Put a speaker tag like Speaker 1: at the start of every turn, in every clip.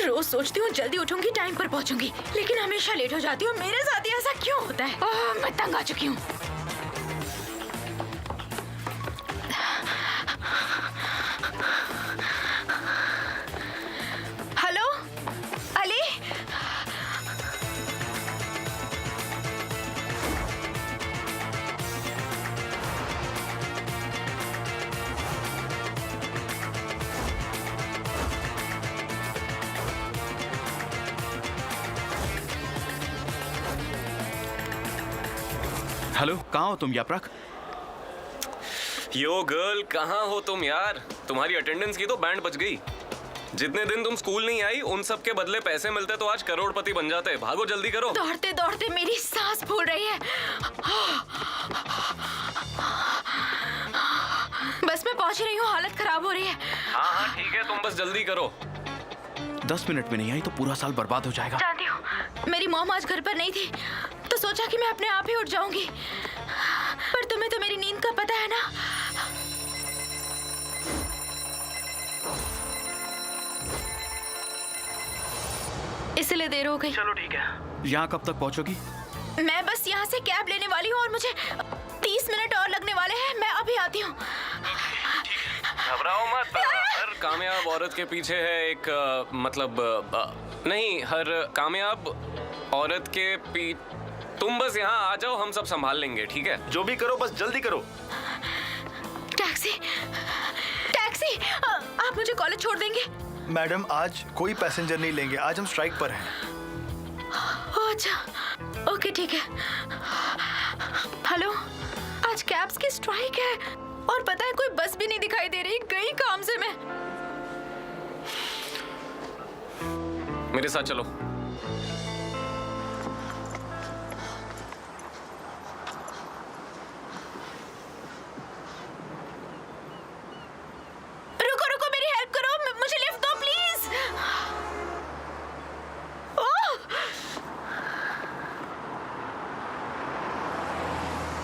Speaker 1: रोज सोचती हूँ जल्दी उठूंगी, टाइम पर पहुँचूंगी, लेकिन हमेशा लेट हो जाती हूँ। मेरे साथ ही ऐसा क्यों होता है? मैं तंग आ चुकी हूँ। हेलो अली,
Speaker 2: हेलो, कहाँ हो तुम याप्रक?
Speaker 3: यो गर्ल, कहाँ हो तुम यार? तुम्हारी अटेंडेंस की तो बैंड बज गई। जितने दिन तुम स्कूल नहीं आई उन सब के बदले पैसे मिलते तो आज करोड़पति बन जाते। भागो जल्दी करो।
Speaker 1: दौड़ते दौड़ते मेरी सांस फूल रही है। बस मैं पहुंच रही हूँ, हालत खराब हो रही है।
Speaker 3: हाँ हाँ ठीक है, तुम बस जल्दी करो।
Speaker 2: 10 मिनट में नहीं आई तो पूरा साल बर्बाद हो जाएगा।
Speaker 1: जानती हूँ, मेरी मॉम आज घर पर नहीं थी तो सोचा कि मैं अपने आप ही उठ जाऊंगी, पर तुम्हें तो मेरी नींद का पता है ना। इसलिए देर हो गई।
Speaker 3: चलो ठीक है।
Speaker 2: यहाँ कब तक पहुँचोगी?
Speaker 1: मैं बस यहाँ से कैब लेने वाली हूँ और मुझे 30 मिनट और लगने वाले हैं। मैं अभी आती हूँ।
Speaker 3: घबराओ मत। हर कामयाब औरत के पीछे है एक नहीं, हर कामयाब औरत के तुम बस यहाँ आ जाओ, हम सब संभाल लेंगे, ठीक है?
Speaker 4: जो भी करो बस जल्दी करो।
Speaker 1: टैक्सी, टैक्सी, आप मुझे कॉलेज छोड़ देंगे?
Speaker 4: मैडम, आज कोई पैसेंजर नहीं लेंगे, आज हम स्ट्राइक पर हैं।
Speaker 1: अच्छा, ओके ठीक है। हेलो, आज कैब्स की स्ट्राइक है और पता है कोई बस भी नहीं दिखाई दे रही। गई काम से मैं।
Speaker 3: मेरे साथ चलो।
Speaker 1: रुको रुको, मेरी हेल्प करो, मुझे लिफ्ट दो प्लीज।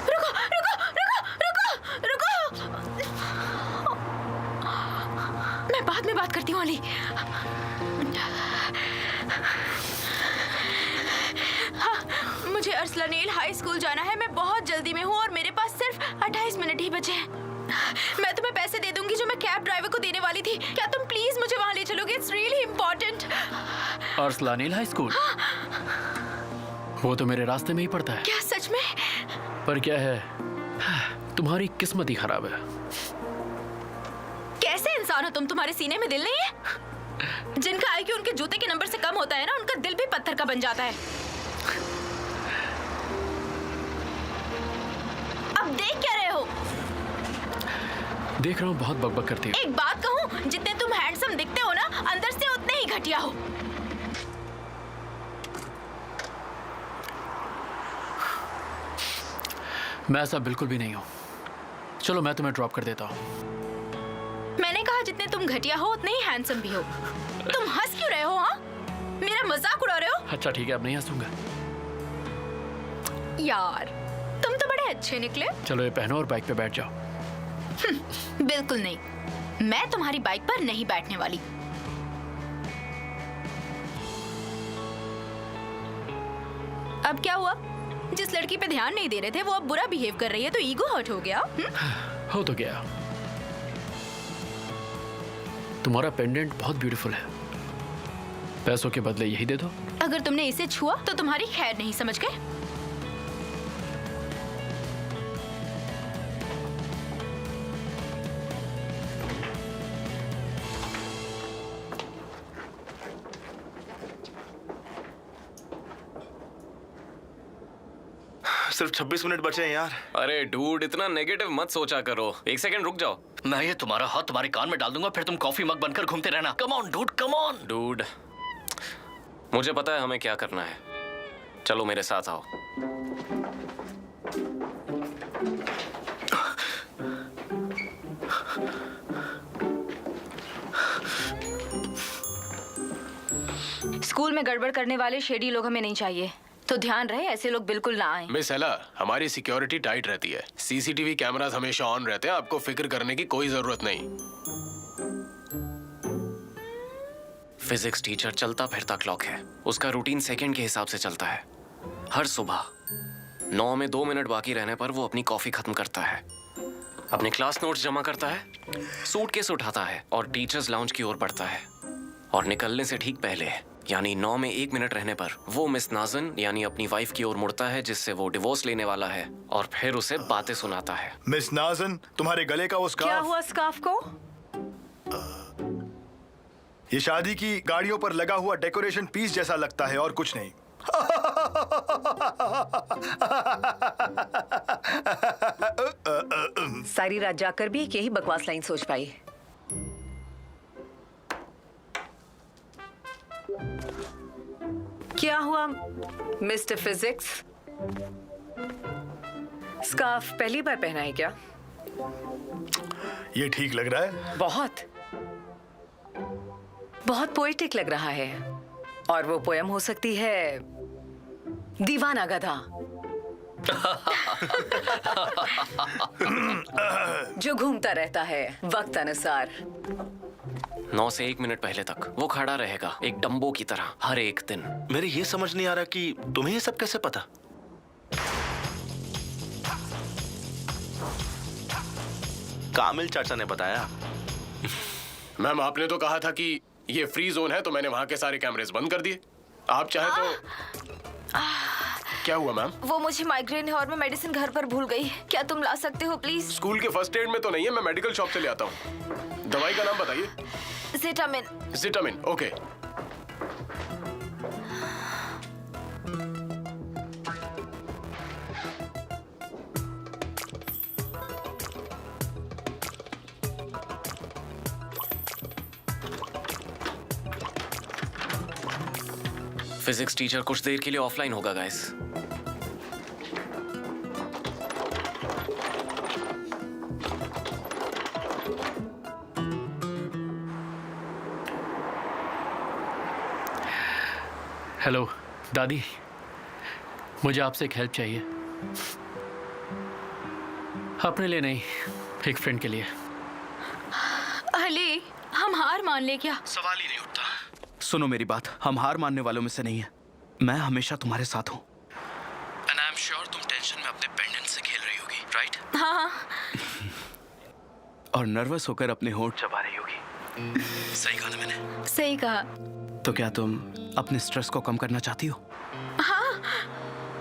Speaker 1: रुको रुको रुको रुको रुको, मैं बाद में बात करती हूँ अली। हाँ, मुझे अर्सलानेल हाई स्कूल जाना है। मैं बहुत जल्दी में हूँ और मेरे पास सिर्फ 28 मिनट ही बचे हैं। मैं तुम्हें पैसे दे दूंगी जो मैं कैब ड्राइवर को देने वाली थी। क्या तुम प्लीज मुझे वहाँ ले चलोगे? It's really important.
Speaker 5: अर्सलानेल हाई स्कूल? वो तो मेरे रास्ते में ही पड़ता है।
Speaker 1: क्या सच में?
Speaker 5: पर क्या है, तुम्हारी किस्मत ही खराब है।
Speaker 1: कैसे इंसान हो तुम? तुम्हारे सीने में दिल नहीं है? जिनका आईक्यू उनके जूते के नंबर से कम होता है ना, उनका दिल भी पत्थर का बन जाता है। अब देख क्या रहे हो?
Speaker 5: देख रहा हूँ बहुत बकबक करती है।
Speaker 1: एक बात कहूँ, जितने तुम हैंडसम दिखते हो ना, अंदर से उतने ही घटिया हो।
Speaker 5: मैं ऐसा बिल्कुल भी नहीं हूँ। चलो मैं तुम्हें ड्रॉप कर देता हूँ।
Speaker 1: मैंने कहा जितने तुम घटिया हो उतने ही हैंडसम भी हो। तुम हंस क्यों रहे हो? हाँ, मेरा मजाक उड़ा रहे हो?
Speaker 5: अच्छा ठीक है, अब नहीं हंसूंगा।
Speaker 1: यार, तुम तो बड़े अच्छे निकले।
Speaker 5: चलो ये पहनो और बाइक पे बैठ जाओ।
Speaker 1: बिल्कुल नहीं, मैं तुम्हारी बाइक पर नहीं बैठने वाली। अब क्या हुआ? जिस लड़की पे ध्यान नहीं दे रहे थे वो अब बुरा बिहेव कर रही है तो ईगो हर्ट हो गया।
Speaker 5: हो तो गया। तुम्हारा पेंडेंट बहुत ब्यूटीफुल है, पैसों के बदले यही दे दो।
Speaker 1: अगर तुमने इसे छुआ तो तुम्हारी खैर नहीं, समझ गए?
Speaker 4: सिर्फ 26 मिनट बचे हैं यार।
Speaker 3: अरे डूड, इतना नेगेटिव मत सोचा करो। एक सेकंड रुक जाओ।
Speaker 6: मैं ये तुम्हारा हाथ तुम्हारे कान में डाल दूंगा, फिर तुम कॉफी मग बनकर घूमते रहना। Come on dude, come on.
Speaker 3: Dude, मुझे पता है हमें क्या करना है। चलो मेरे साथ आओ।
Speaker 1: स्कूल में गड़बड़ करने वाले शेडी लोग हमें नहीं चाहिए, तो ध्यान रहे ऐसे लोग बिल्कुल ना आए।
Speaker 7: मिस एला, हमारी सिक्योरिटी टाइट रहती है। सीसीटीवी कैमरास हमेशा ऑन रहते हैं, आपको फिक्र करने की कोई जरूरत नहीं।
Speaker 3: फिजिक्स टीचर चलता फिरता क्लॉक है। उसका रूटीन सेकंड के हिसाब से चलता है। हर सुबह 9 में 2 मिनट बाकी रहने पर वो अपनी कॉफी खत्म करता है, अपने क्लास नोट्स जमा करता है, सूटकेस उठाता है और टीचर्स लाउंज की ओर बढ़ता है। और निकलने से ठीक पहले यानी 9 में 1 मिनट रहने पर वो मिस नाज़न यानी अपनी वाइफ की ओर मुड़ता है, जिससे वो डिवोर्स लेने वाला है, और फिर उसे बातें सुनाता है।
Speaker 4: मिस नाज़न, तुम्हारे गले का वो
Speaker 8: क्या
Speaker 4: स्कार्फ,
Speaker 8: हुआ स्कार्फ को?
Speaker 4: ये शादी की गाड़ियों पर लगा हुआ डेकोरेशन पीस जैसा लगता है और कुछ नहीं।
Speaker 8: सारी रात जाकर भी यही बकवास लाइन सोच पाई। क्या हुआ मिस्टर फिजिक्स? स्कार्फ पहली बार पहना है क्या?
Speaker 4: ये ठीक लग रहा है।
Speaker 8: बहुत बहुत पोएटिक लग रहा है। और वो पोयम हो सकती है दीवाना गधा, जो घूमता रहता है वक्त अनुसार।
Speaker 3: 9 से 1 मिनट पहले तक वो खड़ा रहेगा एक डंबो की तरह हर एक दिन।
Speaker 9: मेरे ये समझ नहीं आ रहा कि तुम्हें ये सब कैसे पता? कामिल चाचा ने बताया।
Speaker 7: मैम, आपने तो कहा था कि ये फ्री जोन है, तो मैंने वहां के सारे कैमरेज बंद कर दिए। आप चाहे तो। क्या हुआ मैम?
Speaker 1: वो मुझे माइग्रेन है और मैं मेडिसिन घर पर भूल गई। क्या तुम ला सकते हो प्लीज?
Speaker 7: स्कूल के फर्स्ट एड में तो नहीं है, मैं मेडिकल शॉप से ले आता हूँ। दवाई का नाम बताइए।
Speaker 1: ज़िटामिन।
Speaker 7: ज़िटामिन, ओके।
Speaker 3: फिजिक्स टीचर कुछ देर के लिए ऑफलाइन होगा गाइस।
Speaker 5: हेलो दादी, मुझे आपसे एक हेल्प चाहिए। अपने लिए नहीं, एक फ्रेंड के लिए।
Speaker 1: अली, हम हार मान ले क्या?
Speaker 9: सवाल ही नहीं उठता।
Speaker 2: सुनो मेरी बात, हम हार मानने वालों में से नहीं है। मैं हमेशा तुम्हारे साथ हूँ।
Speaker 9: And I'm sure तुम टेंशन में अपने पेंडेंट से खेल रही होगी, राइट?
Speaker 1: हाँ।
Speaker 2: और नर्वस होकर अपने होंठ चबा रही होगी।
Speaker 9: सही कहा ना मैंने?
Speaker 1: सही कहा।
Speaker 2: तो क्या तुम अपने स्ट्रेस को कम करना चाहती हो?
Speaker 1: हाँ।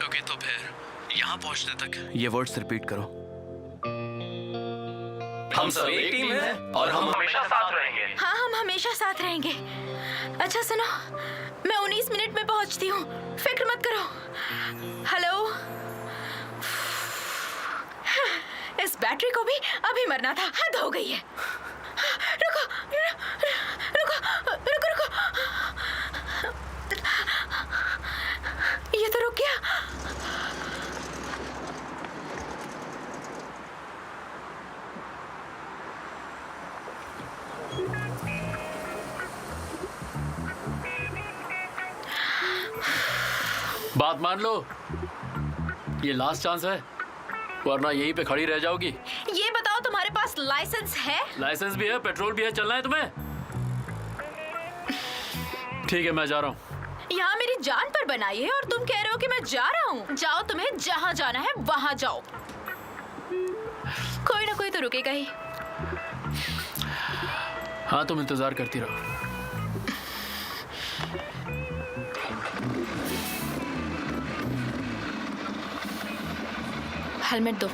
Speaker 9: ओके, तो फिर यहाँ पहुँचने तक
Speaker 2: ये वर्ड्स रिपीट करो।
Speaker 3: हम सब एक टीम है और हम हमेशा साथ रहेंगे।
Speaker 1: हाँ, हम हमेशा साथ रहेंगे। अच्छा सुनो, मैं 19 मिनट में पहुंचती हूँ, फिक्र मत करो। हेलो, इस बैटरी को भी अभी मरना था, हद हो गई है। रुको रुको रुको रुको, ये तो रुक गया।
Speaker 5: बात मान लो, ये लास्ट चांस है, वरना यहीं पे खड़ी रह जाओगी।
Speaker 1: ये बताओ, तुम्हारे पास लाइसेंस है?
Speaker 5: लाइसेंस भी है, पेट्रोल भी है, चलना है तुम्हें? ठीक है, मैं जा रहा हूँ।
Speaker 1: यहाँ मेरी जान पर बनाई है और तुम कह रहे हो कि मैं जा रहा हूँ। जाओ, तुम्हें जहाँ जाना है वहाँ जाओ। कोई ना कोई तो रुकेगा ही।
Speaker 5: हाँ, तुम इंतजार करती रहो।
Speaker 1: हेलमेट दो।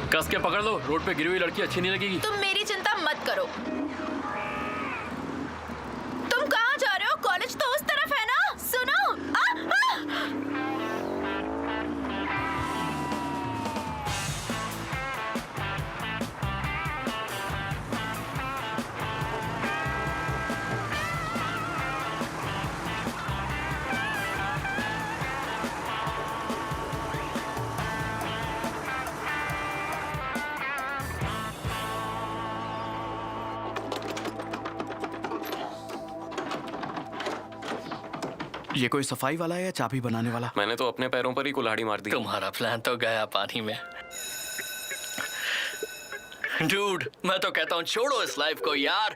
Speaker 5: कस के पकड़ लो, रोड पे गिरी हुई लड़की अच्छी नहीं लगेगी।
Speaker 1: तुम मेरी चिंता मत करो। तुम कहाँ जा रहे हो? कॉलेज तो उस तरफ है ना? सुनो।
Speaker 2: ये कोई सफाई वाला है या चाबी बनाने वाला?
Speaker 3: मैंने तो अपने पैरों पर ही कुल्हाड़ी मार दी।
Speaker 6: तुम्हारा प्लान तो गया पानी में। डूड, मैं तो कहता हूँ छोड़ो इस लाइफ को यार।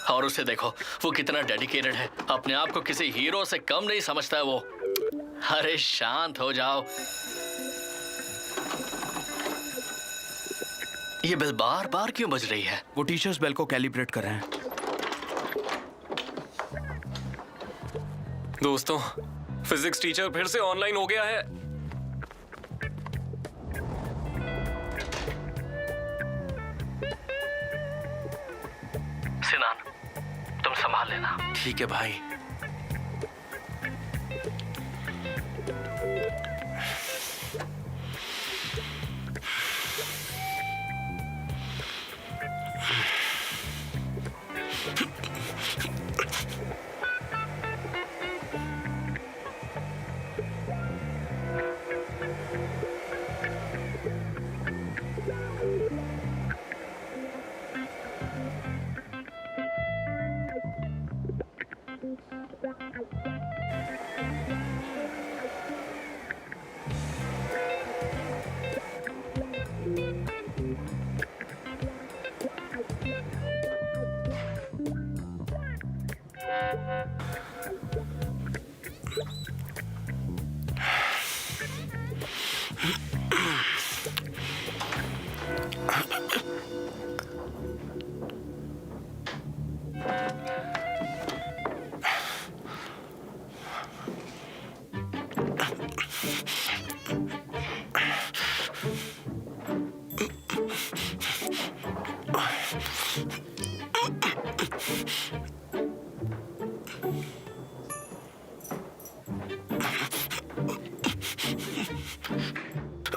Speaker 6: और उसे देखो, वो कितना डेडिकेटेड है, अपने आप को किसी हीरो से कम नहीं समझता है वो। अरे शांत हो जाओ। ये बेल बार बार क्यों बज रही है?
Speaker 2: वो टीचर्स बेल को कैलिब्रेट कर रहे हैं।
Speaker 3: दोस्तों, फिजिक्स टीचर फिर से ऑनलाइन हो गया है।
Speaker 6: सिनान, तुम संभाल लेना।
Speaker 2: ठीक है भाई।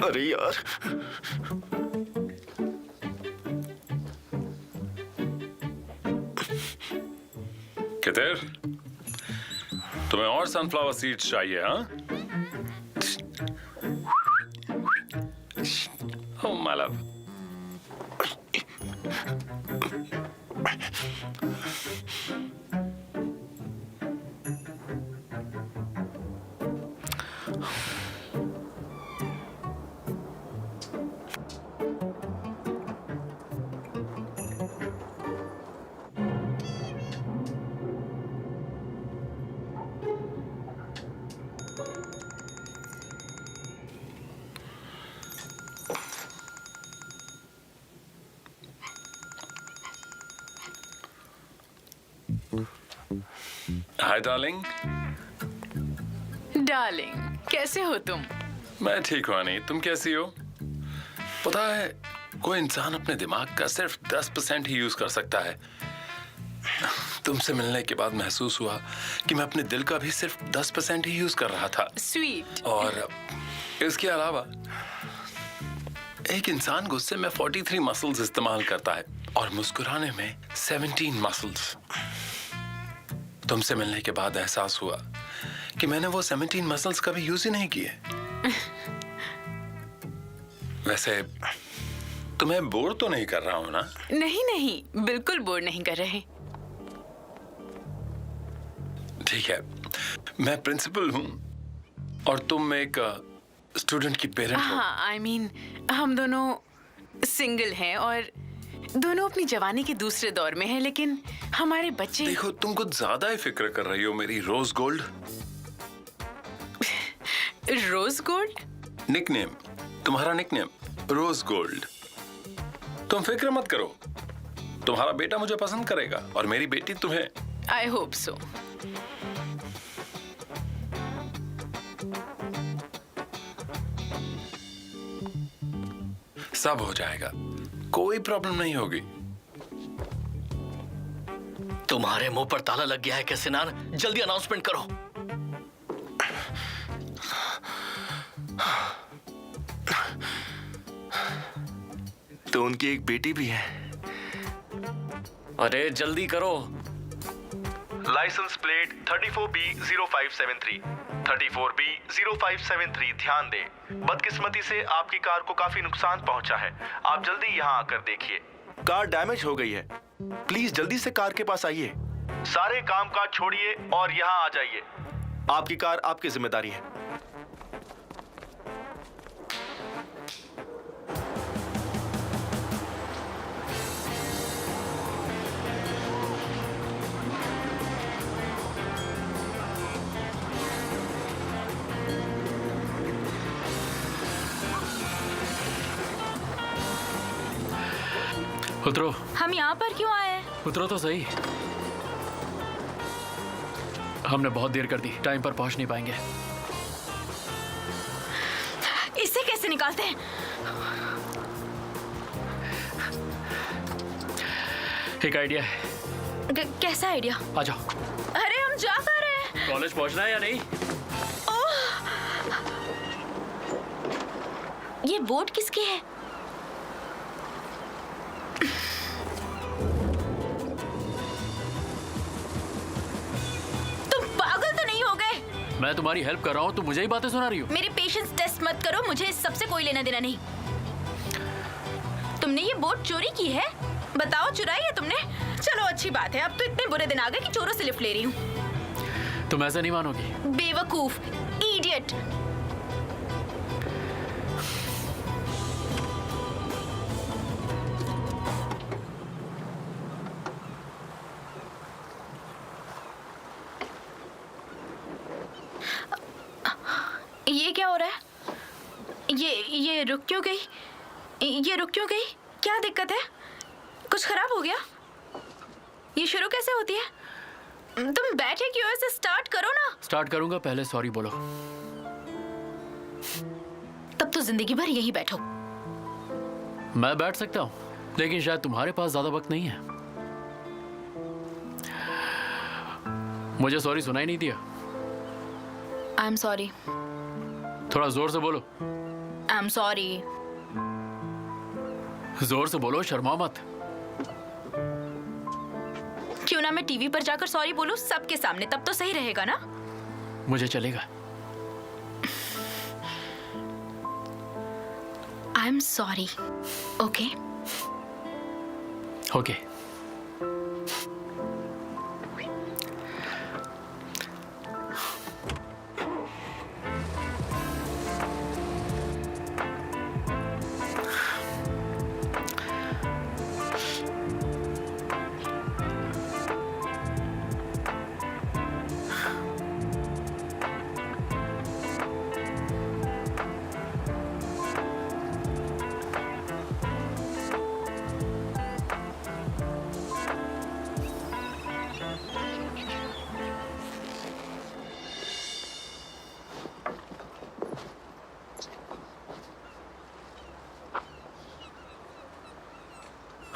Speaker 4: अरे यार,
Speaker 10: किधर? तुम्हें और सनफ्लावर सीड्स चाहिए? हाँ? Oh my love. Hi darling.
Speaker 8: Darling, कैसे हो तुम?
Speaker 10: मैं ठीक हूँ नहीं, तुम कैसी हो? पता है, कोई इंसान अपने दिमाग का सिर्फ 10% ही यूज कर सकता है। तुमसे मिलने के बाद महसूस हुआ कि मैं अपने दिल का भी सिर्फ 10% ही यूज कर रहा था।
Speaker 8: स्वीट।
Speaker 10: और इसके अलावा एक इंसान गुस्से में 43 मसल्स इस्तेमाल करता है और मुस्कुराने में 17 मसल्स। तुमसे मिलने के बाद एहसास हुआ कि मैंने वो 17 मसल्स कभी यूज ही नहीं किए। वैसे तुम्हें बोर तो नहीं कर रहा हूं ना?
Speaker 8: नहीं नहीं, बिल्कुल बोर नहीं कर रहे।
Speaker 10: ठीक है, मैं प्रिंसिपल हूं और तुम एक स्टूडेंट की पेरेंट हो।
Speaker 8: हाँ, आई मीन हम दोनों सिंगल हैं और दोनों अपनी जवानी के दूसरे दौर में हैं, लेकिन हमारे बच्चे।
Speaker 10: देखो, तुम कुछ ज्यादा ही फिक्र कर रही हो मेरी rose gold.
Speaker 8: Rose gold?
Speaker 10: Nickname, तुम्हारा निकनेम रोज गोल्ड। तुम फिक्र मत करो, तुम्हारा बेटा मुझे पसंद करेगा और मेरी बेटी तुम्हें।
Speaker 8: I hope so.
Speaker 10: सब हो जाएगा, कोई प्रॉब्लम नहीं होगी।
Speaker 6: तुम्हारे मुंह पर ताला लग गया है क्या सिनान? जल्दी अनाउंसमेंट करो।
Speaker 2: तो उनकी एक बेटी भी है।
Speaker 3: अरे जल्दी करो।
Speaker 4: Licence plate 34B0573, 34B0573। ध्यान दें, बदकिस्मती से आपकी कार को काफी नुकसान पहुंचा है। आप जल्दी यहां आकर देखिए। कार डैमेज हो गई है, प्लीज जल्दी से कार के पास आइए। सारे काम काज छोड़िए और यहाँ आ जाइए। आपकी कार आपकी जिम्मेदारी है।
Speaker 5: उतरो।
Speaker 1: हम यहाँ पर क्यों आए हैं?
Speaker 5: उतरो तो सही। हमने बहुत देर कर दी, टाइम पर पहुंच नहीं पाएंगे।
Speaker 1: इसे कैसे निकालते हैं?
Speaker 5: एक आइडिया है।
Speaker 1: कैसा आइडिया?
Speaker 5: आ जाओ।
Speaker 1: अरे हम जा कर रहे हैं।
Speaker 5: कॉलेज पहुंचना है या नहीं?
Speaker 1: ये बोट किसकी है? तुम पागल तो नहीं हो गए?
Speaker 5: मैं तुम्हारी हेल्प कर रहा हूँ, तुम मुझे ही बातें सुना रही हो।
Speaker 1: मेरी पेशेंस टेस्ट मत करो, मुझे इस सबसे कोई लेना देना नहीं। तुमने ये बोट चोरी की है? बताओ, चुराई है तुमने? चलो अच्छी बात है, अब तो इतने बुरे दिन आ गए कि चोरों से लिफ्ट ले रही हूँ।
Speaker 5: तुम ऐसे नहीं मानोगी।
Speaker 1: बेवकूफ, इडियट। ये क्या हो रहा है? ये रुक क्यों गई? ये रुक क्यों गई? क्या दिक्कत है? कुछ खराब हो गया? ये शुरू कैसे होती है? तुम बैठे क्यों? इसे स्टार्ट करो ना।
Speaker 5: स्टार्ट करूंगा, पहले सॉरी बोलो।
Speaker 1: तब तो जिंदगी भर यही बैठो।
Speaker 5: मैं बैठ सकता हूँ, लेकिन शायद तुम्हारे पास ज्यादा वक्त नहीं है। मुझे सॉरी सुनाई नहीं दिया।
Speaker 1: I am sorry.
Speaker 5: थोड़ा जोर से बोलो।
Speaker 1: I am sorry.
Speaker 5: जोर से बोलो, शर्मा मत।
Speaker 1: क्यों ना मैं टीवी पर जाकर सॉरी बोलूं सबके सामने, तब तो सही रहेगा ना?
Speaker 5: मुझे चलेगा।
Speaker 1: I am sorry. Okay?
Speaker 5: Okay.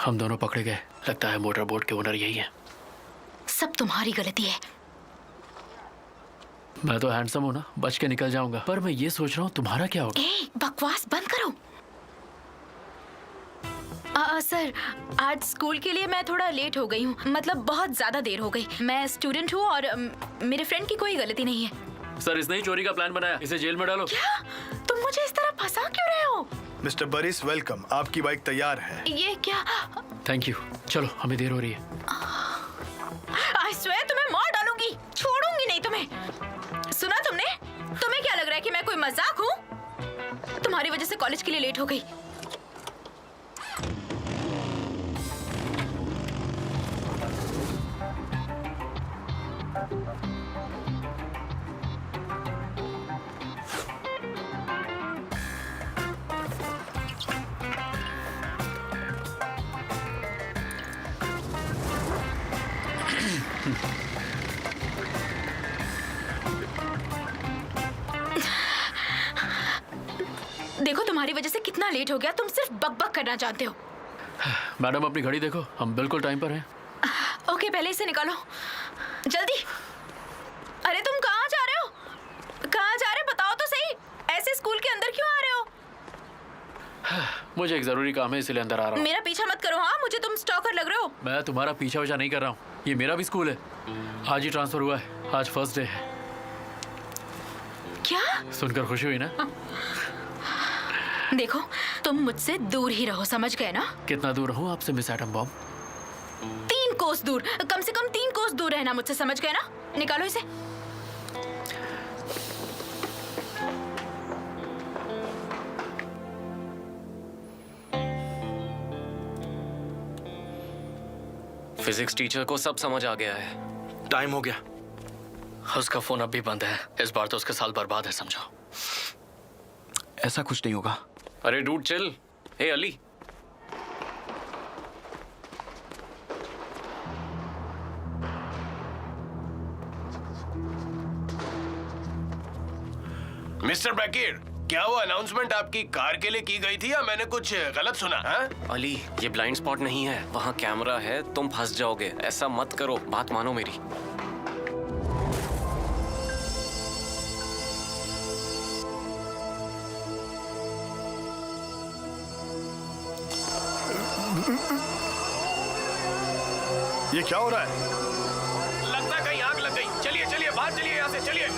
Speaker 5: हम दोनों पकड़े गए। लगता है मोटर बोट के ओनर यही है।
Speaker 1: सब तुम्हारी गलती है।
Speaker 5: मैं तो हैंडसम हूं ना, बच के निकल जाऊंगा। पर मैं ये सोच रहा हूँ तुम्हारा क्या होगा।
Speaker 1: ए, बकवास बंद करो। सर, आज स्कूल के लिए मैं थोड़ा लेट हो गई हूँ। मतलब बहुत ज्यादा देर हो गई। मैं स्टूडेंट हूँ और मेरे फ्रेंड की कोई गलती नहीं है।
Speaker 5: सर, इसने ही चोरी का प्लान बनाया। इसे जेल में डालो।
Speaker 1: क्या? तुम मुझे इस तरह फंसा क्यों रहे हो?
Speaker 4: मिस्टर बरिस, वेलकम। आपकी बाइक तैयार है।
Speaker 1: ये क्या?
Speaker 5: Thank you. चलो, हमें देर हो रही है।
Speaker 1: आई स्वेयर तुम्हें मार डालूंगी, छोड़ूंगी नहीं तुम्हें। सुना तुमने? तुम्हें क्या लग रहा है कि मैं कोई मजाक हूँ? तुम्हारी वजह से कॉलेज के लिए लेट हो गई। देखो तुम्हारी वजह से कितना लेट हो गया। तुम सिर्फ बकबक करना जानते हो।
Speaker 5: मैडम, अपनी घड़ी देखो, हम बिल्कुल टाइम पर हैं।
Speaker 1: ओके, पहले इसे निकालो जल्दी। अरे तुम कहाँ जा रहे हो? कहाँ जा रहे हो? बताओ तो सही। ऐसे स्कूल के अंदर क्यों आ रहे हो?
Speaker 5: मुझे एक जरूरी काम है, इसलिए अंदर आ रहा हूँ।
Speaker 1: मेरा पीछा मत करो। हाँ, मुझे तुम स्टॉकर लग रहे हो।
Speaker 5: मैं तुम्हारा पीछा वीछा नहीं कर रहा हूँ। ये मेरा भी स्कूल है। आज ही ट्रांसफर हुआ है। आज फर्स्ट डे है।
Speaker 1: क्या?
Speaker 5: सुनकर खुशी हुई ना?
Speaker 1: देखो, तुम मुझसे दूर ही रहो, समझ गए ना?
Speaker 5: कितना दूर हूँ आपसे, मिस एटम बॉम्ब?
Speaker 1: 3 3 कोस दूर, कम से कम 3 कोस दूर रहना मुझसे, समझ गए ना? निकालो इसे।
Speaker 3: फिजिक्स टीचर को सब समझ आ गया है।
Speaker 2: टाइम हो गया।
Speaker 6: उसका फोन अब भी बंद है। इस बार तो उसका साल बर्बाद है, समझो।
Speaker 2: ऐसा कुछ नहीं होगा।
Speaker 3: अरे डूड चिल। हे अली,
Speaker 7: मिस्टर बैकिर, क्या वो अनाउंसमेंट आपकी कार के लिए की गई थी या मैंने कुछ गलत सुना? हाँ?
Speaker 3: अली ये ब्लाइंड स्पॉट नहीं है, वहाँ कैमरा है, तुम फंस जाओगे। ऐसा मत करो, बात मानो मेरी।
Speaker 4: ये क्या हो रहा है?
Speaker 7: लगता है कहीं आग लग गई। चलिए चलिए बाहर चलिए, यहाँ से चलिए।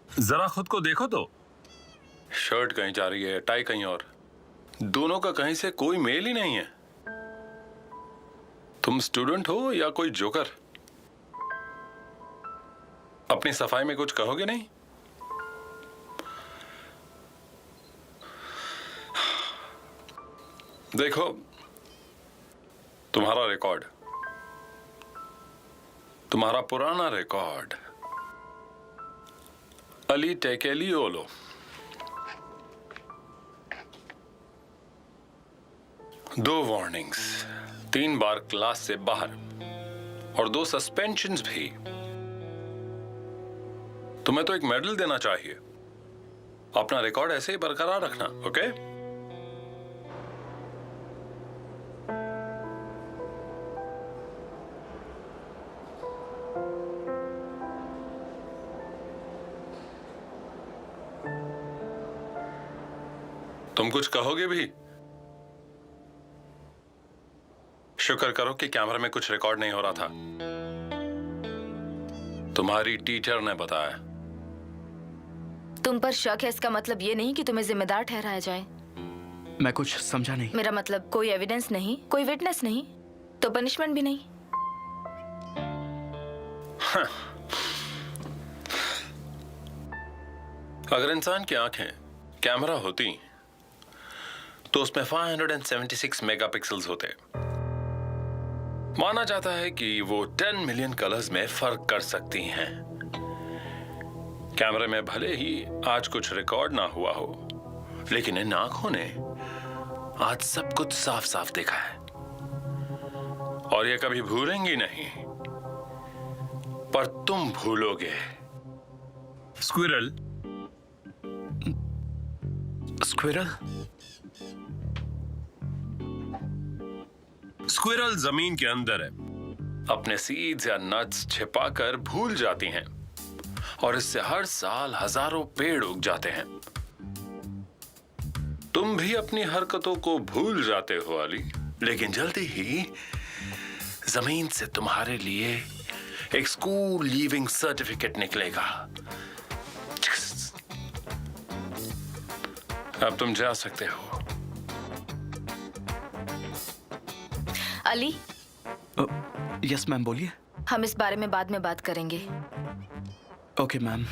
Speaker 10: जरा खुद को देखो तो। शर्ट कहीं जा रही है, टाई कहीं और। दोनों का कहीं से कोई मेल ही नहीं है। तुम स्टूडेंट हो या कोई जोकर? अपनी सफाई में कुछ कहोगे नहीं? देखो, तुम्हारा रिकॉर्ड, तुम्हारा पुराना रिकॉर्ड, अली टेकेली ओलो, दो वार्निंग्स, 3 बार क्लास से बाहर और 2 सस्पेंशंस भी। तुम्हें तो एक मेडल देना चाहिए। अपना रिकॉर्ड ऐसे ही बरकरार रखना, ओके? तुम कुछ कहोगे भी? शुक्र करो कि कैमरे में कुछ रिकॉर्ड नहीं हो रहा था। तुम्हारी टीचर ने बताया।
Speaker 1: तुम पर शक है, इसका मतलब ये नहीं कि तुम्हें जिम्मेदार ठहराया जाए।
Speaker 2: मैं कुछ समझा नहीं।
Speaker 1: मेरा मतलब कोई एविडेंस नहीं, कोई विटनेस नहीं, तो पनिशमेंट भी नहीं।
Speaker 10: अगर इंसान की आंखें कैमरा होती तो उसमें 576 मेगापिक्सल्स होते। माना जाता है कि वो 10 मिलियन कलर्स में फर्क कर सकती हैं। कैमरे में भले ही आज कुछ रिकॉर्ड ना हुआ हो, लेकिन इन आंखों ने आज सब कुछ साफ साफ देखा है और ये कभी भूलेंगी नहीं। पर तुम भूलोगे। Squirrel,
Speaker 2: squirrel?
Speaker 10: स्क्विरल जमीन के अंदर है। अपने सीड्स या नट्स छिपाकर भूल जाती हैं और इससे हर साल हजारों पेड़ उग जाते हैं। तुम भी अपनी हरकतों को भूल जाते हो अली, लेकिन जल्दी ही जमीन से तुम्हारे लिए एक स्कूल लीविंग सर्टिफिकेट निकलेगा। अब तुम जा सकते हो।
Speaker 1: अली,
Speaker 2: यस मैम, बोलिए।
Speaker 1: हम इस बारे में बाद में बात करेंगे।
Speaker 2: Okay ma'am.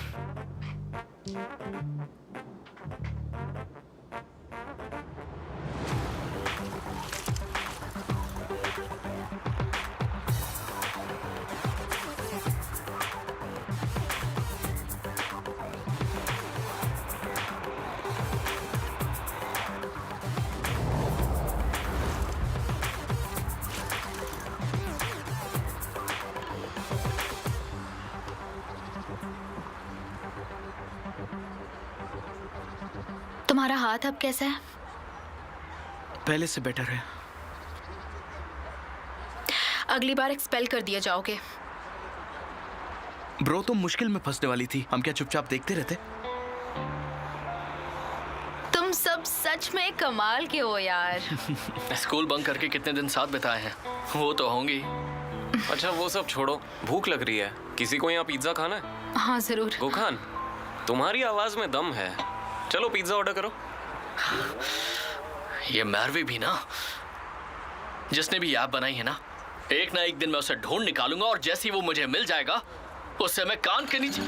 Speaker 1: तुम्हारा हाथ अब कैसा है?
Speaker 2: पहले से बेटर है।
Speaker 1: अगली बार एक्सपेल कर दिए जाओगे।
Speaker 2: ब्रो तुम मुश्किल में फंसने वाली थी, हम क्या चुपचाप देखते रहते?
Speaker 1: तुम सब सच में कमाल के हो यार।
Speaker 6: स्कूल बंक करके कितने दिन साथ बिताए हैं, वो तो होंगी।
Speaker 3: अच्छा वो सब छोड़ो, भूख लग रही है, किसी को यहाँ पिज्जा खाना है?
Speaker 1: हाँ जरूर।
Speaker 3: गुखान, तुम्हारी आवाज में दम है, चलो पिज्जा ऑर्डर करो।
Speaker 6: ये मैरवे भी ना, जिसने भी ऐप बनाई है ना, एक ना एक दिन मैं उसे ढूंढ निकालूंगा और जैसे ही वो मुझे मिल जाएगा उससे मैं कान के नीचे।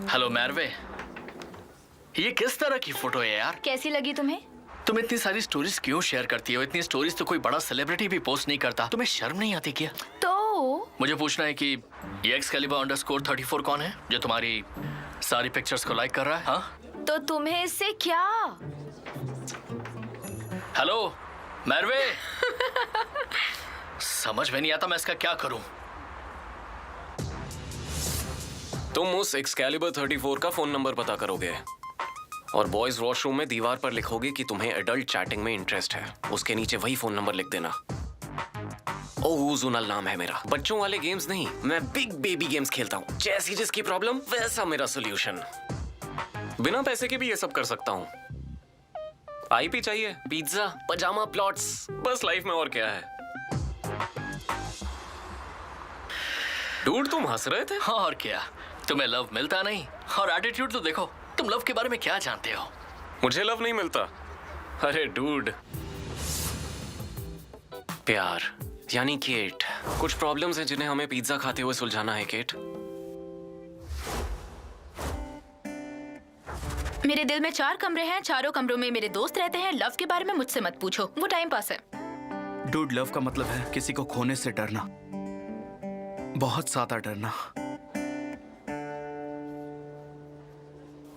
Speaker 6: हेलो मैरवे, ये किस तरह की फोटो है यार?
Speaker 1: कैसी लगी तुम्हें?
Speaker 6: तुम इतनी सारी स्टोरीज क्यों शेयर करती हो? इतनी स्टोरीज तो कोई बड़ा सेलिब्रिटी भी पोस्ट नहीं करता। तुम्हें शर्म नहीं आती क्या?
Speaker 1: तो
Speaker 6: मुझे पूछना है कि ये Excalibur_34 कौन है जो तुम्हारी सारी पिक्चर्स को लाइक कर रहा है? हाँ,
Speaker 1: तो तुम्हें इससे क्या?
Speaker 6: हेलो मैरवे। समझ में नहीं आता मैं इसका क्या करूं।
Speaker 3: तुम उस Excalibur 34 का फोन नंबर पता करोगे और बॉयज वॉशरूम में दीवार पर लिखोगे कि तुम्हें एडल्ट चैटिंग में इंटरेस्ट है। उसके नीचे वही फोन नंबर लिख देना। ओह जुनल नाम है मेरा। बच्चों वाले गेम्स नहीं, मैं बिग बेबी गेम्स खेलता हूँ। जैसी जिसकी प्रॉब्लम वैसा मेरा सोल्यूशन। बिना पैसे के भी ये सब कर सकता हूँ। आईपी चाहिए, पिज्जा, पजामा प्लॉट्स, बस लाइफ में और क्या है। डूड तुम हंस रहे थे?
Speaker 6: हाँ और क्या, तुम्हें लव मिलता नहीं और एटीट्यूड तो देखो। तुम लव के बारे में क्या जानते हो?
Speaker 3: मुझे लव नहीं मिलता। अरे डूड, प्यार यानी केट। कुछ प्रॉब्लम्स हैं जिन्हें हमें पिज्जा खाते हुए सुलझाना है केट।
Speaker 1: मेरे दिल में 4 कमरे हैं, चारों कमरों में मेरे दोस्त रहते हैं। लव के बारे में मुझसे मत पूछो, वो टाइम पास है।
Speaker 2: डूड लव का मतलब है किसी को खोने से डरना, बहुत ज्यादा डरना।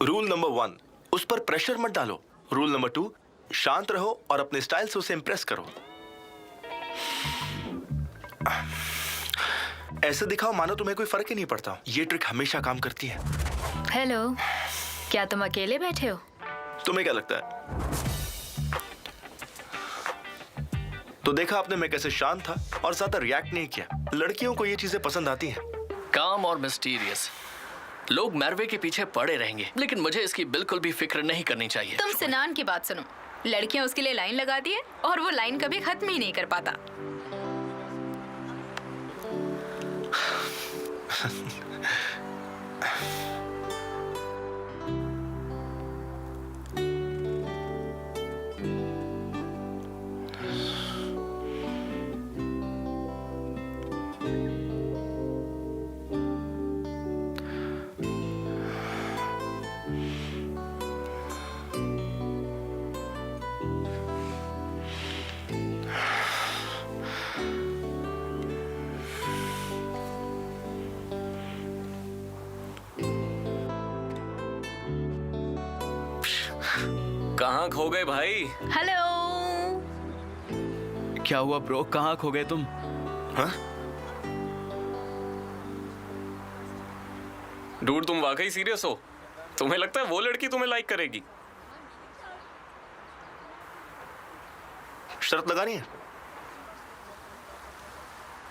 Speaker 11: रूल नंबर 1, उस पर प्रेशर मत डालो। रूल नंबर 2, शांत रहो और अपने स्टाइल से उसे इंप्रेस करो। ऐसे दिखाओ मानो तुम्हें कोई फर्क ही नहीं पड़ता। ये ट्रिक हमेशा काम करती है।
Speaker 1: हेलो, क्या तुम अकेले बैठे हो?
Speaker 11: तुम्हें क्या लगता है? तो देखा आपने मैं कैसे शांत था और ज्यादा रिएक्ट नहीं किया। लड़कियों को ये चीजें पसंद आती हैं।
Speaker 6: काम और मिस्टीरियस। लोग मैरवे के पीछे पड़े रहेंगे, लेकिन मुझे इसकी बिल्कुल भी फिक्र नहीं करनी चाहिए।
Speaker 1: तुम सिनान की बात सुनो। लड़कियां उसके लिए लाइन लगाती है और वो लाइन कभी खत्म ही नहीं कर पाता।
Speaker 3: कहाँ खो गए भाई?
Speaker 1: हेलो,
Speaker 2: क्या हुआ ब्रो, कहाँ खो गए तुम?
Speaker 11: हाँ?
Speaker 3: डूड तुम वाकई सीरियस हो? तुम्हें लगता है वो लड़की तुम्हें लाइक करेगी?
Speaker 11: शर्त लगानी है?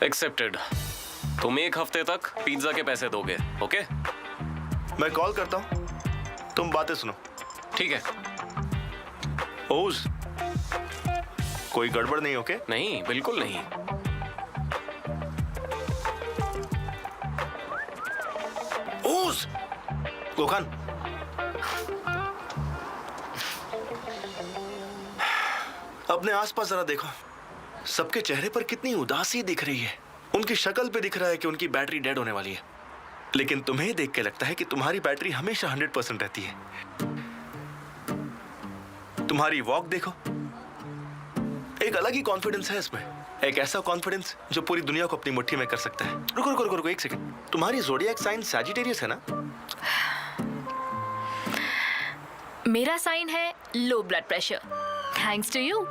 Speaker 3: एक्सेप्टेड। तुम 1 हफ्ते तक पिज्जा के पैसे दोगे, ओके?
Speaker 11: मैं कॉल करता हूं, तुम बातें सुनो।
Speaker 3: ठीक है।
Speaker 11: ओज, कोई गड़बड़ नहीं? ओके?
Speaker 3: नहीं, बिल्कुल नहीं।
Speaker 11: ओज, गोखान, अपने आसपास जरा देखो। सबके चेहरे पर कितनी उदासी दिख रही है। उनकी शक्ल पे दिख रहा है कि उनकी बैटरी डेड होने वाली है, लेकिन तुम्हें देख के लगता है कि तुम्हारी बैटरी हमेशा 100% रहती है। तुम्हारी वॉक देखो, एक अलग ही कॉन्फिडेंस है इसमें। एक ऐसा कॉन्फिडेंस जो पूरी दुनिया को अपनी मुट्ठी में कर सकता है। रुको रुको रुको रुको एक सेकंड, तुम्हारी ज़ोडिएक साइन सैजिटेरियस है ना?
Speaker 1: मेरा साइन है low blood pressure, thanks to you.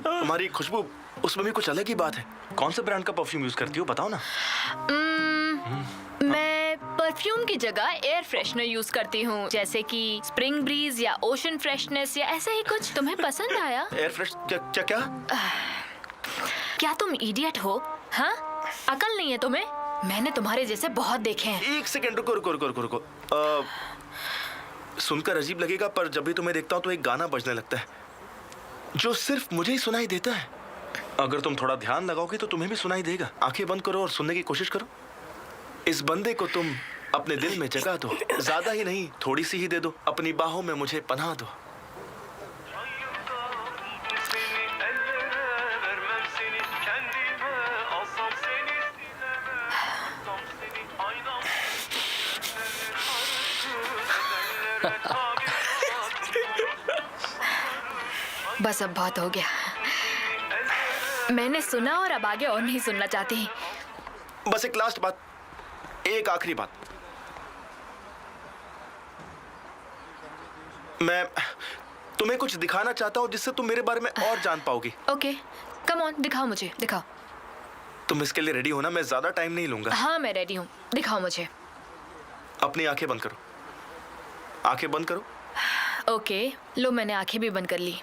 Speaker 11: तुम्हारी खुशबू, उसमें भी कुछ अलग ही बात है। कौन से ब्रांड का परफ्यूम यूज करती हो, बताओ ना।
Speaker 1: मैं परफ्यूम की जगह एयर फ्रेशनर यूज करती हूँ, जैसे कि स्प्रिंग ब्रीज या ओशन फ्रेशनेस या ऐसा ही कुछ। तुम्हें पसंद आया?
Speaker 11: एयर फ्रेश क्या?
Speaker 1: क्या तुम इडियट हो? हाँ, अकल नहीं है तुम्हें? मैंने तुम्हारे जैसे बहुत देखे हैं।
Speaker 11: एक सेकंड, रुको। सुनकर अजीब लगेगा, पर जब भी तुम्हें देखता हूँ तो एक गाना बजने लगता है जो सिर्फ मुझे ही सुनाई देता है। अगर तुम थोड़ा ध्यान लगाओगे तो तुम्हें भी सुनाई देगा। आंखें बंद करो और सुनने की कोशिश करो। इस बंदे को तुम अपने दिल में जगह दो, ज्यादा ही नहीं, थोड़ी सी ही दे दो। अपनी बाहों में मुझे पनाह दो।
Speaker 1: बस अब बहुत हो गया। मैंने सुना और अब आगे और नहीं सुनना चाहती।
Speaker 11: बस एक लास्ट बात, एक आखिरी बात। मैं तुम्हें कुछ दिखाना चाहता हूँ जिससे तुम मेरे बारे में और जान पाओगी।
Speaker 1: ओके, कम ऑन, दिखाओ मुझे, दिखाओ।
Speaker 11: तुम इसके लिए रेडी हो ना? मैं ज्यादा टाइम नहीं लूंगा।
Speaker 1: हाँ, मैं रेडी हूँ, दिखाओ मुझे।
Speaker 11: अपनी आंखें बंद करो, आंखें बंद करो।
Speaker 1: ओके, लो मैंने आंखें भी बंद कर ली।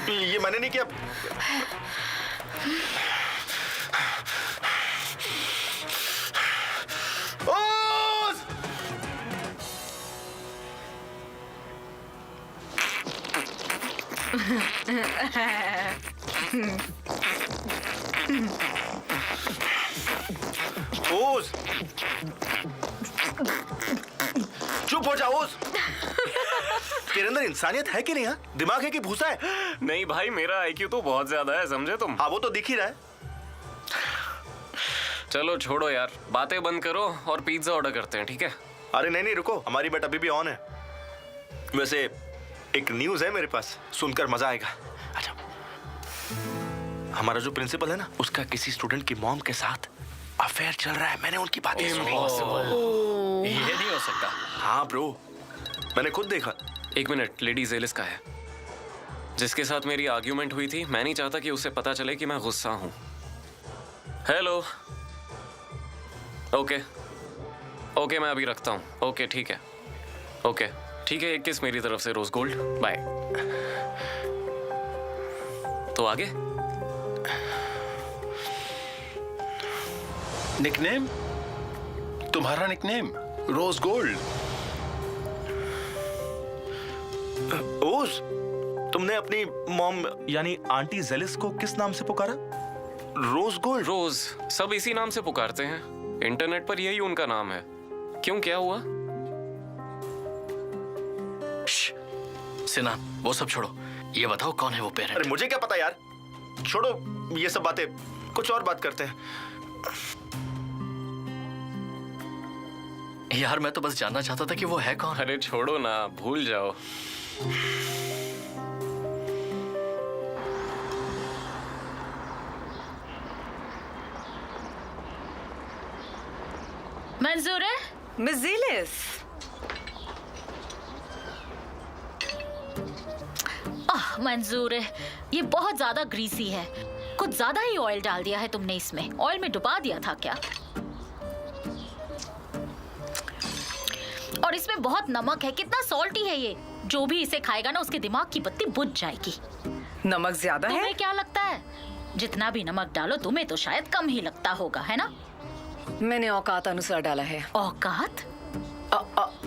Speaker 11: ये मैंने नहीं किया। ओस! ओस! चुप हो जाओ ओस! तेरे अंदर इंसानियत है कि नहीं? हाँ, दिमाग है कि भूसा है?
Speaker 3: नहीं भाई, मेरा आईक्यू तो बहुत ज्यादा है, समझे तुम?
Speaker 11: हाँ, वो तो दिख ही रहा है।
Speaker 3: चलो छोड़ो यार, बातें बंद करो और पिज्जा ऑर्डर करते हैं, ठीक है?
Speaker 11: अरे नहीं, रुको, हमारी बेट अभी भी ऑन है। वैसे एक न्यूज़ है मेरे पास, सुनकर मजा आएगा। अच्छा, हमारा जो प्रिंसिपल है ना, उसका किसी स्टूडेंट की मॉम के साथ अफेयर चल रहा है। मैंने उनकी बातें सुनी।
Speaker 6: ये नहीं हो सकता।
Speaker 11: हाँ ब्रो, मैंने खुद देखा।
Speaker 3: एक मिनट, लेडी जेलिस का है, जिसके साथ मेरी आर्ग्यूमेंट हुई थी। मैं नहीं चाहता कि उसे पता चले कि मैं गुस्सा हूं। हेलो। ओके, मैं अभी रखता हूं। ओके, ठीक है। ओके, ठीक है। एक किस मेरी तरफ से, रोज गोल्ड। बाय। तो आगे
Speaker 10: निकनेम? तुम्हारा निकनेम रोज गोल्ड?
Speaker 11: ओस, तुमने अपनी मॉम यानी आंटी जेलिस को किस नाम से पुकारा? रोज गोल्ड?
Speaker 3: रोज, सब इसी नाम से पुकारते हैं। इंटरनेट पर यही उनका नाम है। क्यों, क्या हुआ?
Speaker 6: सिना, वो सब छोड़ो, ये बताओ कौन है वो पेरेंट?
Speaker 11: अरे मुझे क्या पता यार, छोड़ो ये सब बातें, कुछ और बात करते हैं।
Speaker 6: यार मैं तो बस जानना चाहता था कि वो है कौन।
Speaker 3: अरे छोड़ो ना, भूल जाओ।
Speaker 1: मंजूर है?
Speaker 8: मिस जेलिस,
Speaker 1: मंजूर है, ये बहुत ज्यादा ग्रीसी है। कुछ ज्यादा ही ऑयल डाल दिया है तुमने इसमें। ऑयल में डुबा दिया था क्या? और इसमें बहुत नमक है। कितना सॉल्टी है ये। जो भी इसे खाएगा ना, उसके दिमाग की बत्ती बुझ जाएगी।
Speaker 8: नमक ज्यादा है?
Speaker 1: तुम्हें क्या लगता है? जितना भी नमक डालो, तुम्हें तो शायद कम ही लगता होगा, है ना?
Speaker 8: मैंने औकात अनुसार डाला है।
Speaker 1: औकात?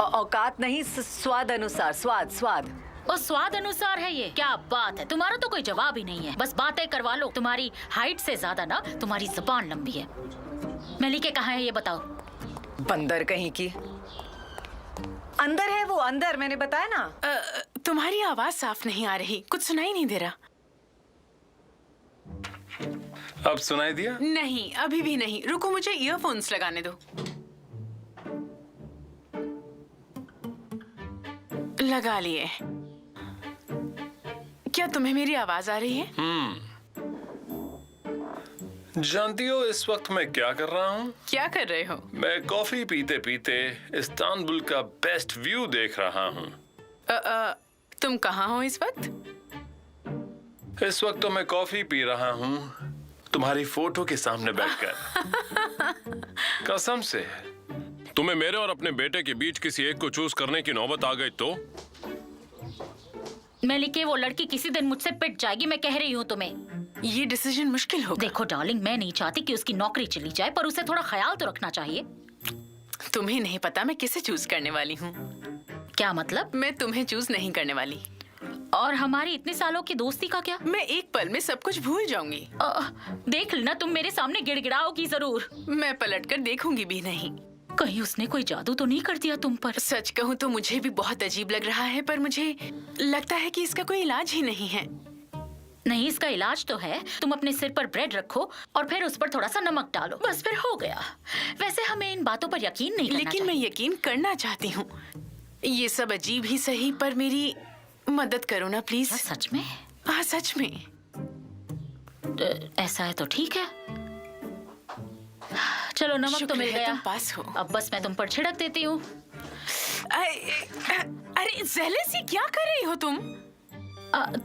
Speaker 8: औकात नहीं, स्वाद अनुसार। स्वाद।
Speaker 1: और स्वाद अनुसार है ये? क्या बात है, तुम्हारा तो कोई जवाब ही नहीं है। बस बातें करवा लो। तुम्हारी हाइट से ज्यादा ना तुम्हारी जुबान लंबी है। मलिके कहाँ है ये बताओ?
Speaker 8: बंदर कहीं की। अंदर है वो, अंदर, मैंने बताया ना। तुम्हारी आवाज साफ नहीं आ रही, कुछ सुनाई नहीं दे रहा।
Speaker 10: अब सुनाई दिया?
Speaker 8: नहीं, अभी भी नहीं। रुको, मुझे ईयरफोन्स लगाने दो। लगा लिए। क्या तुम्हें मेरी आवाज आ रही है?
Speaker 10: जानती हो इस वक्त मैं क्या कर रहा हूँ?
Speaker 8: क्या कर रहे हो?
Speaker 10: मैं कॉफी पीते पीते इस्तांबुल का बेस्ट व्यू देख रहा हूँ।
Speaker 8: तुम कहाँ हो इस वक्त?
Speaker 10: इस वक्त तो मैं कॉफी पी रहा हूँ तुम्हारी फोटो के सामने बैठकर। कसम से।
Speaker 7: तुम्हें मेरे और अपने बेटे के बीच किसी एक को चूज करने की नौबत आ गई तो?
Speaker 1: मेलिके, वो लड़की किसी दिन मुझसे पिट जाएगी, मैं कह रही हूँ तुम्हें।
Speaker 8: ये डिसीजन मुश्किल होगा।
Speaker 1: देखो डार्लिंग, मैं नहीं चाहती कि उसकी नौकरी चली जाए, पर उसे थोड़ा ख्याल तो रखना चाहिए।
Speaker 8: तुम्हें नहीं पता मैं किसे चूज करने वाली हूँ।
Speaker 1: क्या मतलब?
Speaker 8: मैं तुम्हें चूज नहीं करने वाली।
Speaker 1: और हमारी इतने सालों की दोस्ती का क्या?
Speaker 8: मैं एक पल में सब कुछ भूल जाऊंगी।
Speaker 1: देख लेना, तुम मेरे सामने गिड़गिड़ाओगी जरूर।
Speaker 8: मैं पलटकर देखूंगी भी नहीं।
Speaker 1: कहीं उसने कोई जादू तो नहीं कर दिया तुम पर?
Speaker 8: सच कहूँ तो मुझे भी बहुत अजीब लग रहा है, पर मुझे लगता है कि इसका कोई इलाज ही नहीं है।
Speaker 1: नहीं, इसका इलाज तो है। तुम अपने सिर पर ब्रेड रखो और फिर उस पर थोड़ा सा नमक डालो, बस फिर हो गया। वैसे हमें इन बातों पर यकीन नहीं करना
Speaker 8: लेकिन मैं यकीन करना चाहती हूँ। ये सब अजीब ही सही, पर मेरी मदद करो ना प्लीज।
Speaker 1: सच में?
Speaker 8: हाँ सच में।
Speaker 1: ऐसा है तो ठीक है। चलो, नमक तो मिल गया।
Speaker 8: तुम पास हो।
Speaker 1: अब बस मैं तुम पर छिड़क देती हूँ।
Speaker 8: अरे जेलेसी, क्या कर रही हो तुम?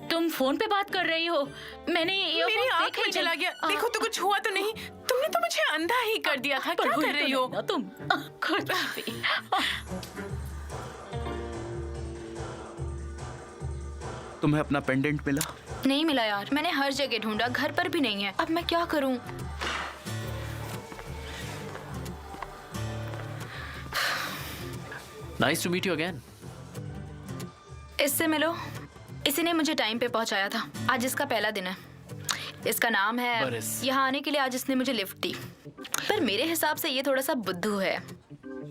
Speaker 1: तुम फोन पे बात कर रही हो। मैंने
Speaker 8: मेरी आंख में चला गया। देखो तो कुछ हुआ तो नहीं? तुमने तो मुझे अंधा ही कर दिया था। क्या कर रही हो
Speaker 1: तुम? कुछ भी।
Speaker 2: तुम्हें अपना पेंडेंट मिला?
Speaker 1: नहीं मिला यार, मैंने हर जगह ढूंढा, घर पर भी नहीं है। अब मैं क्या करूं?
Speaker 5: Nice to meet you again.
Speaker 1: इससे मिलो। इसी ने मुझे टाइम पे पहुंचाया था। आज इसका पहला दिन है। इसका नाम है।
Speaker 5: बरिस।
Speaker 1: यहाँ आने के लिए आज इसने मुझे लिफ्ट दी, पर मेरे हिसाब से ये थोड़ा सा बुद्धू है।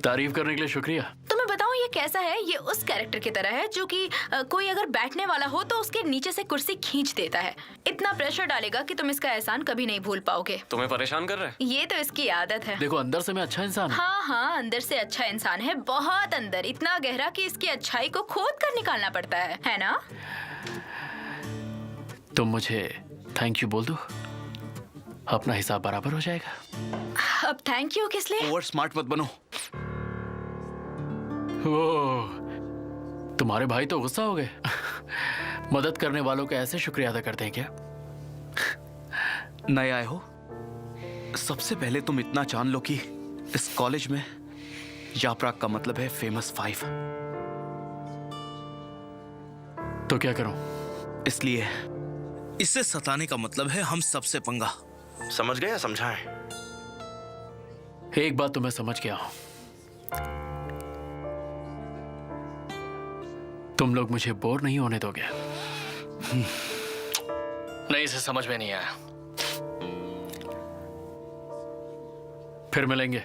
Speaker 5: तारीफ करने के लिए शुक्रिया।
Speaker 1: तो मैं बताऊं ये कैसा है? ये उस कैरेक्टर की तरह है जो कि कोई अगर बैठने वाला हो तो उसके नीचे से कुर्सी खींच देता है। इतना प्रेशर डालेगा कि तुम इसका एहसान कभी नहीं भूल पाओगे।
Speaker 3: तुम्हें परेशान कर रहा है?
Speaker 1: ये तो इसकी आदत है।
Speaker 5: देखो, अंदर से मैं अच्छा इंसान हूँ।
Speaker 1: हाँ हाँ, अंदर से अच्छा इंसान है, बहुत अंदर, इतना गहरा कि इसकी अच्छाई को खोद कर निकालना पड़ता है ना?
Speaker 5: तुम मुझे थैंक यू बोल दो, अपना हिसाब बराबर हो जाएगा।
Speaker 1: अब थैंक यू किस लिए?
Speaker 2: ओवर स्मार्ट मत बनो।
Speaker 5: वो तुम्हारे भाई तो गुस्सा हो गए। मदद करने वालों का ऐसे शुक्रिया अदा करते हैं क्या?
Speaker 2: नए आए हो, सबसे पहले तुम इतना जान लो कि इस कॉलेज में याप्राक का मतलब है फेमस 5।
Speaker 5: तो क्या करूं?
Speaker 2: इसलिए इसे सताने का मतलब है हम सबसे पंगा।
Speaker 11: समझ गए या समझाएं?
Speaker 5: एक बात तो मैं समझ गया हूं, तुम लोग मुझे बोर नहीं होने दोगे।
Speaker 6: नहीं, इसे समझ में नहीं आया।
Speaker 5: फिर मिलेंगे।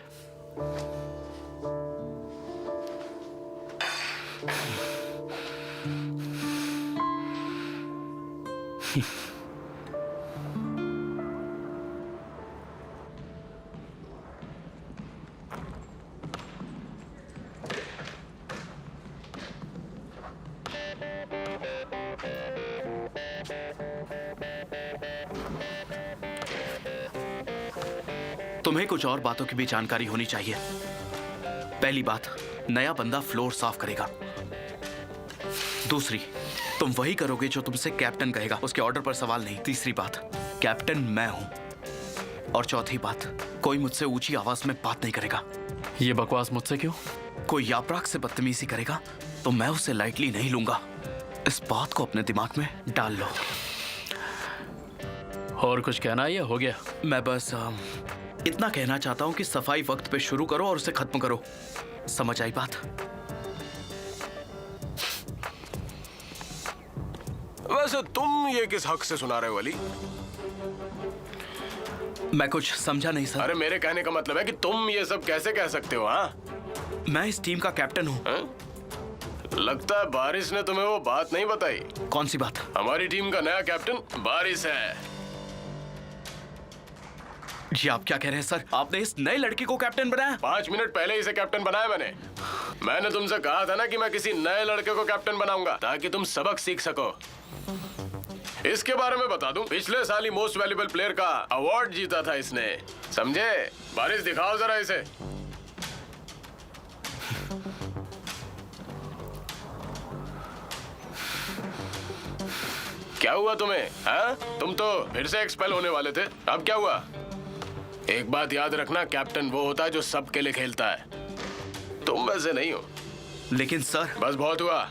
Speaker 2: तुम्हें कुछ और बातों की भी जानकारी होनी चाहिए। पहली बात, नया बंदा फ्लोर साफ करेगा। दूसरी, तुम वही करोगे जो तुमसे कैप्टन कहेगा, उसके ऑर्डर पर सवाल नहीं। तीसरी बात, कैप्टन मैं हूं। और चौथी बात, कोई मुझसे ऊंची आवाज में बात नहीं करेगा।
Speaker 5: ये बकवास मुझसे क्यों?
Speaker 2: कोई याप्राक से बदतमीजी करेगा तो मैं उसे लाइटली नहीं लूंगा। इस बात को अपने दिमाग में डाल लो।
Speaker 5: और कुछ कहना है या हो गया?
Speaker 2: मैं बस इतना कहना चाहता हूं कि सफाई वक्त पे शुरू करो और उसे खत्म करो। समझ आई बात?
Speaker 7: वैसे तुम ये किस हक से सुना रहे हो अली?
Speaker 2: मैं कुछ समझा नहीं सर।
Speaker 7: अरे मेरे कहने का मतलब है कि तुम ये सब कैसे कह सकते हो? हाँ,
Speaker 2: मैं इस टीम का कैप्टन हूं।
Speaker 7: लगता है बारिश ने तुम्हें वो बात नहीं बताई।
Speaker 2: कौन सी बात?
Speaker 7: हमारी टीम का नया कैप्टन बारिश है।
Speaker 2: जी आप क्या कह रहे हैं सर? आपने इस नए लड़के को कैप्टन बनाया?
Speaker 7: 5 मिनट पहले इसे कैप्टन बनाया मैंने तुमसे कहा था ना कि मैं किसी नए लड़के को कैप्टन बनाऊंगा ताकि तुम सबक सीख सको। इसके बारे में बता दूं, पिछले साल ही मोस्ट वैल्यूएबल प्लेयर का अवार्ड जीता था इसने, समझे? बारिश दिखाओ जरा इसे। क्या हुआ तुम्हें? हाँ? तुम तो फिर से एक्सपेल होने वाले थे, अब क्या हुआ? एक बात याद रखना, कैप्टन वो होता है जो सबके लिए खेलता है। तुम वैसे नहीं हो।
Speaker 2: लेकिन सर।
Speaker 7: बस बहुत हुआ।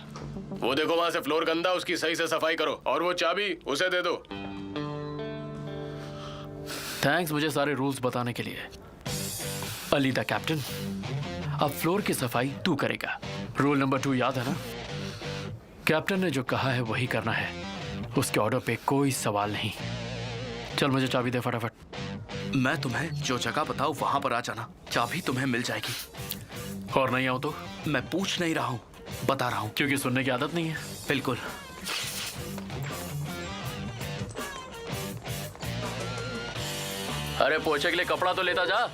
Speaker 7: वो देखो वहां से फ्लोर गंदा, उसकी सही से सफाई करो और वो चाबी उसे दे दो।
Speaker 5: थैंक्स मुझे सारे रूल्स बताने के लिए। अली द कैप्टन, अब फ्लोर की सफाई तू करेगा। रूल नंबर 2 याद है ना? कैप्टन ने जो कहा है वही करना है, उसके ऑर्डर पे कोई सवाल नहीं। चल मुझे चाबी दे फटाफट।
Speaker 2: मैं तुम्हें जो जगह बताऊं वहां पर आ जाना, चाबी तुम्हें मिल जाएगी।
Speaker 5: और नहीं आऊं तो?
Speaker 2: मैं पूछ नहीं रहा हूं, बता रहा हूं।
Speaker 5: क्योंकि सुनने की आदत नहीं है।
Speaker 2: बिल्कुल।
Speaker 5: अरे पोछे के लिए कपड़ा तो लेता जा।